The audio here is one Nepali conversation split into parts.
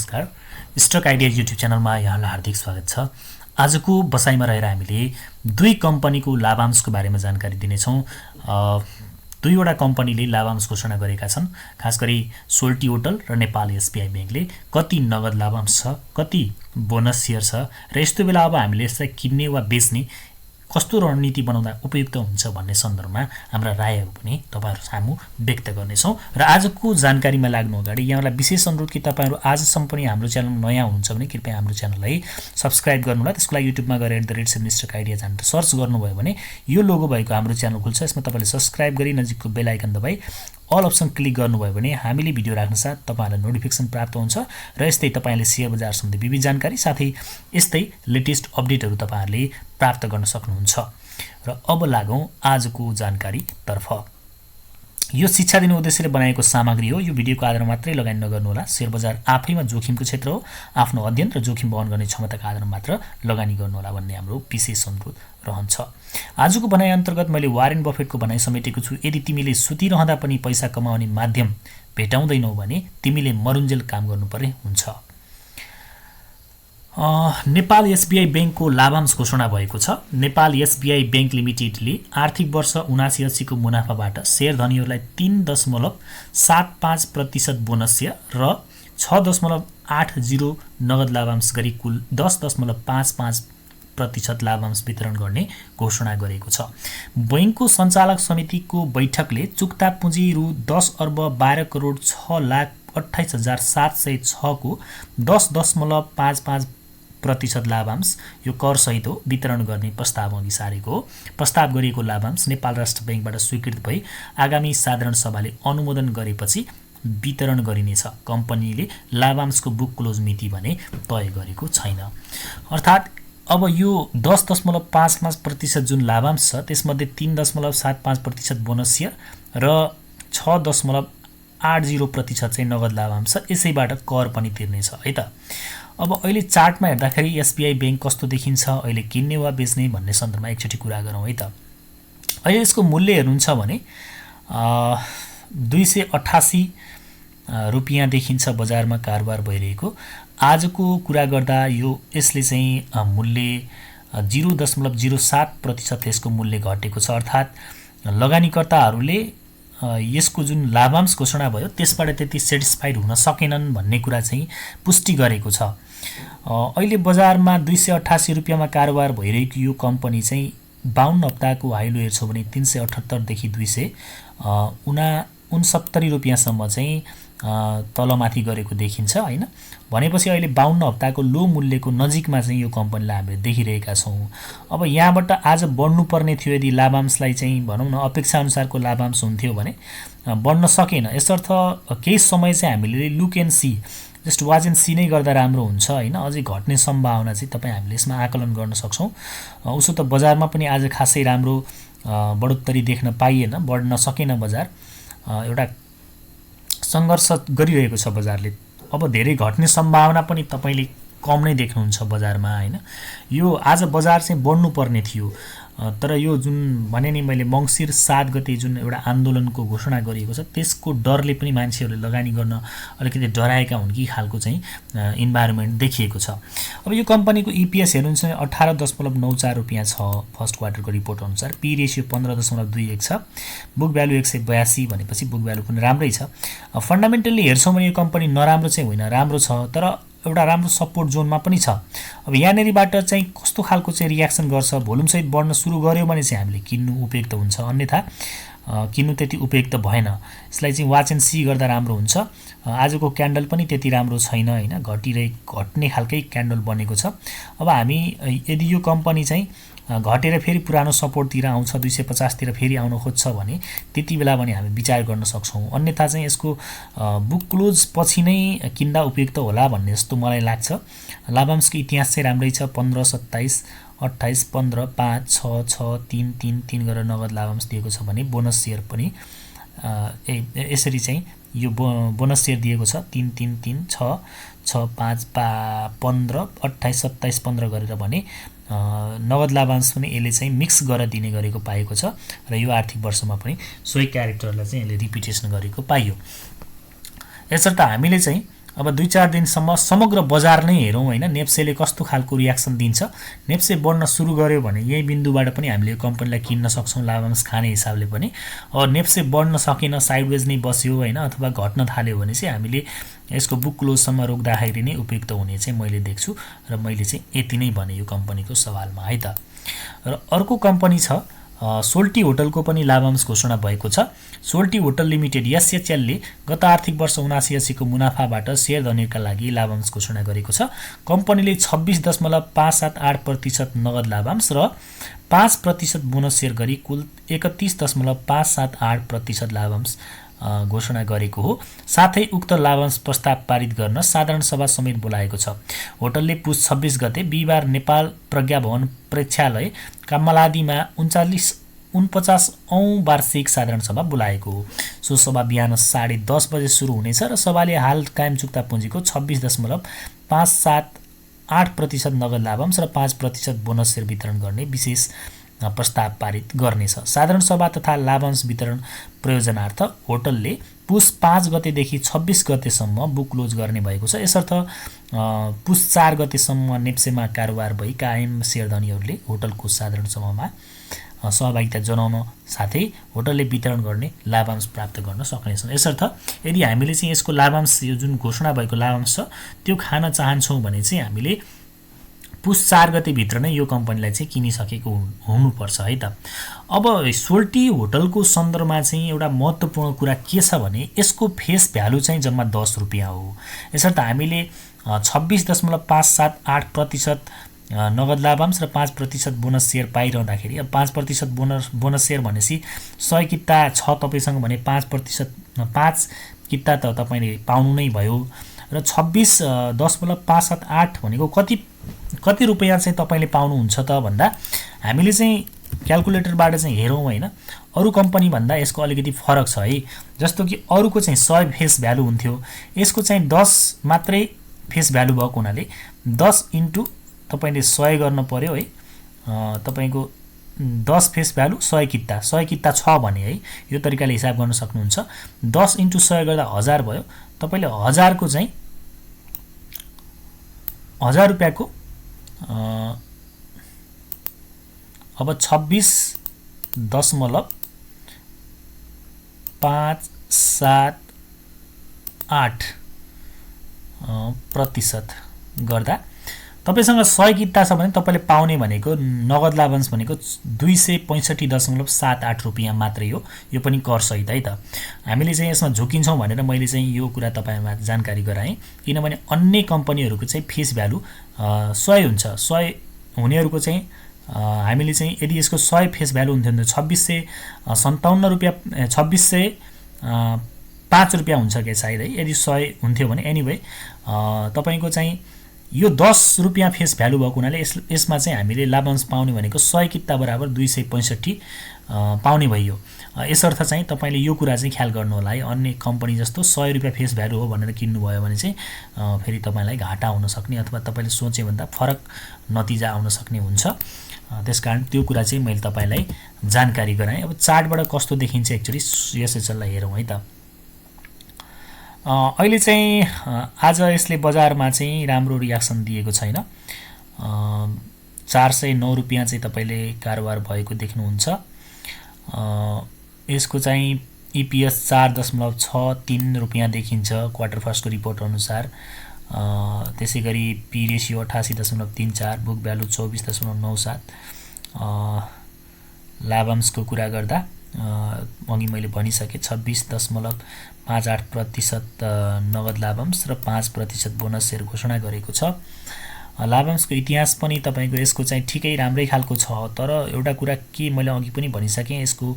नमस्कार। स्टक आइडिया युट्युब च्यानलमा यहाँलाई हार्दिक स्वागत छ। आजको बसाइमा रहेर हामीले दुई कम्पनीको लाभांशको बारेमा जानकारी दिनेछौँ। दुईवटा कम्पनीले लाभांश घोषणा गरेका छन्। खास गरी सोल्टी होटल र नेपाल एसबीआई बैंकले कति नगद लाभांश छ, कति बोनस शेयर छ र यस्तो बेला अब हामीले यसलाई किन्ने वा बेच्ने कस्तो रणनीति बनाउँदा उपयुक्त हुन्छ भन्ने सन्दर्भमा हाम्रा रायहरू पनि तपाईहरु सामु व्यक्त गर्नेछौँ। र आजको जानकारीमा लाग्नु अगाडि यहाँलाई विशेष अनुरोध कि तपाईहरु आजसम्म पनि हाम्रो च्यानलमा नयाँ हुनुहुन्छ भने कृपया हाम्रो च्यानललाई सब्स्क्राइब गर्नुहोला। त्यसको लागि युट्युबमा गएर @7mr आइडिया जानेर सर्च गर्नुभयो भने यो लोगो भएको हाम्रो च्यानल खुल्छ। यसमा तपाईले सब्स्क्राइब गरी नजिकको बेल आइकन दबाई अल अप्सन क्लिक गर्नुभयो भने हामीले भिडियो राख्न साथ तपाईहरुलाई नोटिफिकेसन प्राप्त हुन्छ र यस्तै तपाईले शेयर बजार सम्बन्धी विविध जानकारी साथै यस्तै लेटेस्ट अपडेटहरु तपाईहरुले प्राप्त गर्न सक्नुहुन्छ। र अब लागौं आजको जानकारी तर्फ। यो शिक्षा दिने उद्देश्यले बनाएको सामग्री हो। यो भिडियोको आधारमा मात्रै लगानी नगर्नुहोला। शेयर बजार आफैमा जोखिमको क्षेत्र हो। आफ्नो अध्ययन र जोखिम वहन गर्ने क्षमताका आधारमा मात्र लगानी गर्नुहोला भन्ने हाम्रो विशेष अनुरोध रहन्छ। आजको भनाइ अन्तर्गत मैले वारेन बफेटको भनाइ समेटेको छु। यदि तिमीले सुतिरहँदा पनि पैसा कमाउने माध्यम भेटाउँदैनौ भने तिमीले मरुन्जेल काम गर्नुपर्ने हुन्छ। नेपाल एसबीआई बैंकको लाभांश घोषणा भएको छ। नेपाल एसबीआई बैंक लिमिटेडले आर्थिक वर्ष 79-80 को मुनाफाबाट शेयर धनीहरूलाई 3.75% बोनस शेयर र 6.80 नगद लाभांश गरी कुल 10.55% लाभांश वितरण गर्ने घोषणा गरेको छ। बैंकको सञ्चालक समितिको बैठकले चुक्ता पुँजी रु 10,12,28,706 को 10.55% लाभांश यो कर सहित हो वितरण गर्ने प्रस्ताव अघि सारेको हो। प्रस्ताव गरिएको लाभांश नेपाल राष्ट्र बैंकबाट स्वीकृत भई आगामी साधारण सभाले अनुमोदन गरेपछि वितरण गरिनेछ। कम्पनीले लाभांशको बुक क्लोज मिति भने तय गरेको छैन। अर्थात् अब यो 10.55% जुन लाभांश छ त्यसमध्ये 3.75% बोनस शेयर र 6.80% चाहिँ नगद लाभांश छ। यसैबाट कर पनि तिर्नेछ है त। अब अहिले चार्टमा हेर्दाखेरि एसबीआई बैंक कस्तो देखिन्छ, अहिले किन्ने वा बेच्ने भन्ने सन्दर्भमा एकचोटि कुरा गरौँ है त। अहिले यसको मूल्य हेर्नुहुन्छ भने 288 रुपैयाँ देखिन्छ बजारमा कारोबार भइरहेको। आजको कुरा गर्दा यो यसले चाहिँ मूल्य 0.07% यसको मूल्य घटेको छ। अर्थात् लगानीकर्ताहरूले यसको जुन लाभांश घोषणा भयो त्यसबाट त्यति सेटिस्फाइड हुन सकेनन् भन्ने कुरा चाहिँ पुष्टि गरेको छ। अहिले बजारमा 288 रुपैयाँमा कारोबार भइरहेको यो कम्पनी चाहिँ 52 हप्ताको हाइलो हेर्छौँ भने 378 देखि 269 रुपैयाँसम्म चाहिँ तलमाथि गरेको देखिन्छ हैन। भनेपछि अहिले 52 हप्ताको लो मूल्यको नजिकमा चाहिँ यो कम्पनीलाई हामीले देखिरहेका छौँ। अब यहाँबाट आज बढ्नुपर्ने थियो। यदि लाभांशलाई चाहिँ भनौँ न अपेक्षा अनुसारको लाभांश हुन्थ्यो भने बढ्न सकेन। यसर्थ केही समय चाहिँ हामीले look and see just watch and see नै गर्दा राम्रो हुन्छ हैन। अझै घट्ने सम्भावना चाहिँ तपाईँ हामीले यसमा आकलन गर्न सक्छौँ। उसो त बजारमा पनि आज खासै राम्रो बढोत्तरी देख्न पाइएन, बढ्न सकेन बजार। एउटा सङ्घर्ष गरिरहेको छ बजारले। अब धेरै घट्ने सम्भावना पनि तपाईले कम नै देख्नुहुन्छ बजारमा हैन। यो आज बजार चाहिँ बढ्नु पर्ने थियो, तर यो जुन भने नि मैले मङ्सिर 7 गते जुन एउटा आन्दोलनको घोषणा गरिएको छ त्यसको डरले पनि मान्छेहरूले लगानी गर्न अलिकति डराएका हुन् कि खालको चाहिँ इन्भाइरोमेन्ट देखिएको छ। अब यो कम्पनीको ईपीएस हेर्नुहुन्छ 18.94 रुपैयाँ छ फर्स्ट क्वार्टरको रिपोर्ट अनुसार। पी रेशियो 15.21 छ। बुक भ्यालु 182 भनेपछि बुक भ्यालु पनि राम्रै छ। फन्डामेन्टली हेर्छौँ भने यो कम्पनी नराम्रो चाहिँ होइन, राम्रो छ, तर एउटा राम्रो सपोर्ट जोनमा पनि छ। अब यहाँनेरिबाट चाहिँ कस्तो खालको चाहिँ रियाक्सन गर्छ, भोल्युम सहित बढ्न सुरु गर्यो भने चाहिँ हामीले किन्नु उपयुक्त हुन्छ, अन्यथा किन्नु त्यति उपयुक्त भएन। यसलाई चाहिँ वाच एन्ड सी गर्दा राम्रो हुन्छ। आजको क्यान्डल पनि त्यति राम्रो छैन हैन, घट्ने खालकै क्यान्डल बनेको छ। अब हामी यदि यो कम्पनी चाहिँ घटेर फेरि पुरानो सपोर्टतिर आउँछ, 250 तिर फेरि आउन खोज्छ भने त्यति बेला भने हामी विचार गर्न सक्छौँ। अन्यथा चाहिँ यसको बुक क्लोज पछि नै किन्दा उपयुक्त होला भन्ने जस्तो मलाई लाग्छ। लाभांशको इतिहास चाहिँ राम्रै छ। 15, 27, 28, 15, 5, 6, 6, 3, 3, 3 गरेर नगद लाभांश दिएको छ भने बोनस शेयर पनि यसरी चाहिँ यो बोनस शेयर दिएको छ 3, 3, 3, 6, 6, 5, 15, 28, 27, 15 गरेर भने नगद लाभांश पनि यसले चाहिँ मिक्स गरेर दिने गरेको पाएको छ र यो आर्थिक वर्षमा पनि सोही क्यारेक्टरलाई चाहिँ यसले रिपिटेसन गरेको पाइयो। यसर्थ हामीले चाहिँ अब 2-4 दिनसम्म समग्र बजार नै हेरौँ हैन, नेप्सेले कस्तो खालको रियाक्सन दिन्छ। नेप्से बढ्न सुरु गर्यो भने यही बिन्दुबाट पनि हामीले यो कम्पनीलाई किन्न सक्छौँ लाभांश खाने हिसाबले पनि। अब नेप्से बढ्न सकेन, साइडवेज नै बस्यो हैन, अथवा घट्न थाल्यो भने चाहिँ हामीले यसको बुक क्लोजसम्म रोक्दाखेरि नै उपयुक्त हुने चाहिँ मैले देख्छु र मैले चाहिँ यति नै भने यो कम्पनीको सवालमा है त। र अर्को कम्पनी छ सोल्टी होटलको पनि लाभांश घोषणा भएको छ। सोल्टी होटल लिमिटेड एसएचएलले गत आर्थिक वर्ष 7980 को मुनाफाबाट शेयर धनीका लागि लाभांश घोषणा गरेको छ। कम्पनीले 26.578% नगद लाभांश र 5% बोनस शेयर गरी कुल 31.578% लाभांश घोषणा गरेको हो। साथै उक्त लाभांश प्रस्ताव पारित गर्न साधारण सभा समेत बोलाएको छ। होटलले पुस 26 गते बिहिबार नेपाल प्रज्ञा भवन प्रेक्षालय कामलादीमा 49औं वार्षिक साधारण सभा बोलाएको हो। सो सभा बिहान 10:30 बजे सुरु हुनेछ र सभाले हाल कायम चुक्ता पुँजीको 26.578% नगद लाभांश र 5% बोनस शेयर वितरण गर्ने विशेष प्रस्ताव पारित गर्नेछ। साधारण सभा तथा लाभांश वितरण प्रयोजनार्थ होटलले पुस 5 गतेदेखि 26 गतेसम्म बुक क्लोज गर्ने भएको छ। यसर्थ पुस 4 गतेसम्म नेप्सेमा कारोबार भई कायम शेयरधनीहरूले होटलको साधारण सभामा सहभागिता जनाउन साथै होटलले वितरण गर्ने लाभांश प्राप्त गर्न सक्नेछन्। यसर्थ यदि हामीले चाहिँ यसको लाभांश यो जुन घोषणा भएको लाभांश छ त्यो खान चाहन्छौँ भने चाहिँ हामीले पुस 4 गते भित्र नै यो कम्पनीलाई चाहिँ किनिसकेको हुनुपर्छ है त। अब सोल्टी होटलको सन्दर्भमा चाहिँ एउटा महत्त्वपूर्ण कुरा के छ भने यसको फेस भ्यालु चाहिँ जम्मा 10 रुपैयाँ हो। यसर्थ हामीले 26.578% नगद लाभांश र 5% बोनस शेयर पाइरहँदाखेरि अब 5% बोनस शेयर भनेपछि 100 किता छ तपाईसँग भने 5 किता त तपाईले पाउनु नै भयो र 26.578 भनेको कति रुपैयाँ चाहिँ तपाईले पाउनुहुन्छ त भन्दा हामीले चाहिँ क्याल्कुलेटरबाट चाहिँ हेरौँ हैन, अरु कम्पनी भन्दा यसको अलिकति फरक छ है। जस्तो कि अरुको चाहिँ 100 फेस भ्यालु हुन्थ्यो, यसको चाहिँ 10 मात्रै फेस भ्यालु भएको हुनाले 10 इन्टु तपाईले 100 गर्न पर्यो है। तपाईको 10 फेस भ्यालु 100 किता छ भने है यो तरिकाले हिसाब गर्न सक्नुहुन्छ। 10 इन्टु 100 गर्दा 1000 भयो। तपाईले 1000 को चाहिँ 1000 रुपैयाँको अब 26.578% गर्दा तपाईसँग 100 किता छ भने तपाईले पाउने भनेको नगद लाभांश भनेको 265.78 रुपैयाँ मात्रै हो। यो पनि कर सहित है त। हामीले चाहिँ यसमा झुकिन्छौँ भनेर मैले चाहिँ यो कुरा तपाईहरुमा जानकारी गराएँ, किनभने अन्य कम्पनीहरुको चाहिँ फेस भ्यालु 100 हुन्छ। 100 हुनेहरुको चाहिँ हामीले चाहिँ यदि यसको 100 फेस भ्यालु हुन्थ्यो भने 2657 रुपैयाँ 2605 रुपैयाँ हुन्छ के सायद है, यदि 100 हुन्थ्यो भने। एनीवे तपाईको चाहिँ यो 10 रुपैयाँ फेस भ्यालु भएको हुनाले यसमा चाहिँ हामीले लाभांश पाउने भनेको 100 किता बराबर 265 पाउने भयो। यसर्थ चाहिँ तपाईले यो कुरा चाहिँ ख्याल गर्नु होला है। अन्य कम्पनी जस्तो 100 रुपैयाँ फेस भ्यालु हो भनेर किन्नु भयो भने चाहिँ फेरि तपाईलाई घाटा हुन सक्ने अथवा तपाईले सोचे भन्दा फरक नतिजा आउन सक्ने हुन्छ। त्यसकारण त्यो कुरा चाहिँ मैले तपाईलाई जानकारी गराएँ। अब चार्टबाट कस्तो देखिन्छ एकचोटी एसएचएललाई हेरौँ है त। अहिले चाहिँ आज यसले बजारमा चाहिँ राम्रो रियाक्सन दिएको छैन। 409 रुपैयाँ चाहिँ तपाईले कारोबार भएको देख्नुहुन्छ। यसको चाहिँ इपीएस 4.63 रुपैयाँ देखिन्छ क्वार्टर फर्स्टको रिपोर्ट अनुसार। त्यसैगरी पी रेशियो 88.34, बुक भ्यालु 24.97। लाभांशको कुरा गर्दा अघि मैले भनिसके 26.58% नगद लाभांश र 5% बोनस शेयर घोषणा गरेको छ। लाभांशको इतिहास पनि तपाईको यसको चाहिँ ठिकै राम्रै खालको छ, तर एउटा कुरा के मैले अघि पनि भनिसकेँ, यसको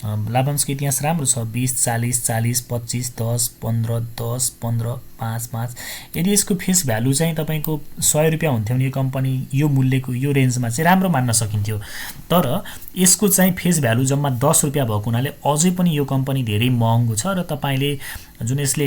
लाभांशको इतिहास राम्रो छ। 20 40 40 25 10 15 10 15 5 5। यदि यसको फेस भ्यालु चाहिँ तपाईको 100 रुपैयाँ हुन्थ्यो भने यो कम्पनी यो मूल्यको यो रेन्जमा चाहिँ राम्रो मान्न सकिन्थ्यो, तर यसको चाहिँ फेस भ्यालु जम्मा 10 रुपैयाँ भएको हुनाले अझै पनि यो कम्पनी धेरै महँगो छ र तपाईले जुन यसले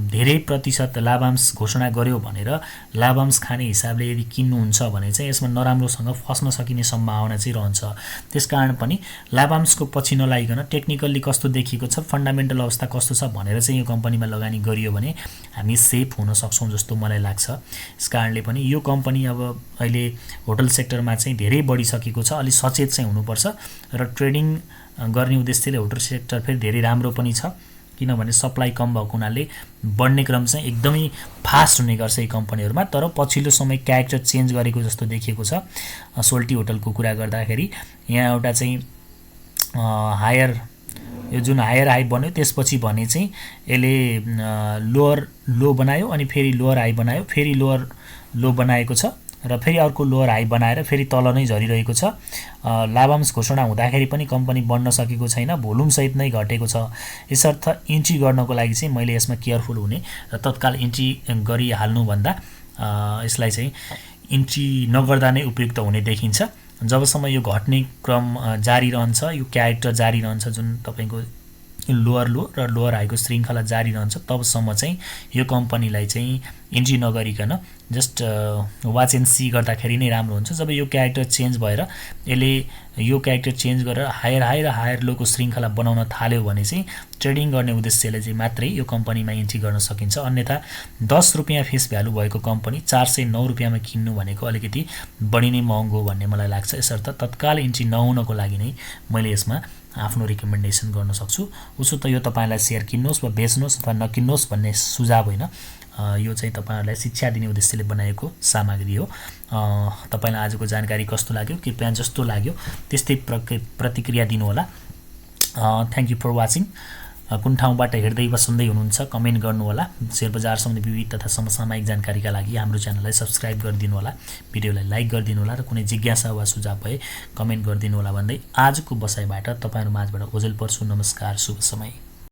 धेरै प्रतिशत लाभांश घोषणा गर्यो भनेर लाभांश खाने हिसाबले यदि किन्नुहुन्छ भने चाहिँ यसमा नराम्रोसँग फस्न सकिने सम्भावना चाहिँ रहन्छ। त्यसकारण पनि लाभांशको पछि नलागिकन टेक्निकल्ली कस्तो देखिएको छ, फन्डामेन्टल अवस्था कस्तो छ भनेर चाहिँ यो कम्पनीमा लगानी गरियो भने हामी सेफ हुन सक्छौँ जस्तो मलाई लाग्छ। यस कारणले पनि यो कम्पनी अब अहिले होटल सेक्टरमा चाहिँ धेरै बढिसकेको छ, अलि सचेत चाहिँ हुनुपर्छ र ट्रेडिङ गर्ने उद्देश्यले होटल सेक्टर फेरि धेरै राम्रो पनि छ, किनभने सप्लाई कम भएको हुनाले बढ्ने क्रम चाहिँ एकदमै फास्ट हुने गर्छ यी कम्पनीहरूमा। तर पछिल्लो समय क्यारेक्टर चेन्ज गरेको जस्तो देखिएको छ। सोल्टी होटलको कुरा गर्दाखेरि यहाँ एउटा चाहिँ हायर, यो जुन हायर हाई बन्यो त्यसपछि भने चाहिँ यसले लोअर लो बनायो अनि फेरि लोअर हाई बनायो, फेरि लोअर लो बनाएको छ र फेरि अर्को लोअर हाई बनाएर फेरि तल नै झरिरहेको छ। लाभांश घोषणा हुँदाखेरि पनि कम्पनी बढ्न सकेको छैन, भोल्युमसहित नै घटेको छ। यसर्थ इन्ट्री गर्नको लागि चाहिँ मैले यसमा केयरफुल हुने र तत्काल इन्ट्री गरिहाल्नुभन्दा यसलाई चाहिँ इन्ट्री नगर्दा नै उपयुक्त हुने देखिन्छ। जबसम्म यो घट्ने क्रम जारी रहन्छ, यो क्यारेक्टर जारी रहन्छ, जुन तपाईँको लोअर लो र लोअर हाईको श्रृङ्खला जारी रहन्छ, तबसम्म चाहिँ यो कम्पनीलाई चाहिँ इन्ट्री नगरिकन जस्ट वाच एन्ड सी गर्दाखेरि नै राम्रो हुन्छ। जब यो क्यारेक्टर चेन्ज भएर यसले यो क्यारेक्टर चेन्ज गरेर हायर हाई र हायर लोको श्रृङ्खला बनाउन थाल्यो भने चाहिँ ट्रेडिङ गर्ने उद्देश्यले चाहिँ मात्रै यो कम्पनीमा इन्ट्री गर्न सकिन्छ। अन्यथा 10 रुपियाँ फेस भ्यालु भएको कम्पनी 409 रुपियाँमा किन्नु भनेको अलिकति बढी नै महँगो भन्ने मलाई लाग्छ। यसर्थ तत्काल इन्ट्री नहुनको लागि नै मैले यसमा आफ्नो रिकमेन्डेसन गर्न सक्छु। उसो त यो तपाईँलाई सेयर किन्नुहोस् वा बेच्नुहोस् अथवा नकिन्नुहोस् भन्ने सुझाव होइन, यो चाहिँ तपाईँहरूलाई शिक्षा दिने उद्देश्यले बनाएको सामग्री हो। तपाईँलाई आजको जानकारी कस्तो लाग्यो, कृपया जस्तो लाग्यो त्यस्तै प्रतिक्रिया दिनुहोला। Thank you for watching. कुन ठाउँबाट हेर्दै वा सुन्दै हुनुहुन्छ कमेन्ट गर्नुहोला। शेयर बजार सम्बन्धी विविध तथा समसामयिक जानकारीका लागि हाम्रो च्यानललाई सब्सक्राइब गरिदिनु होला, भिडियोलाई लाइक गरिदिनु होला र कुनै जिज्ञासा वा सुझाव भए कमेन्ट गरिदिनु होला भन्दै आजको बसाइबाट तपाईँहरू माझबाट ओझेल पर्छु। नमस्कार, शुभ समय।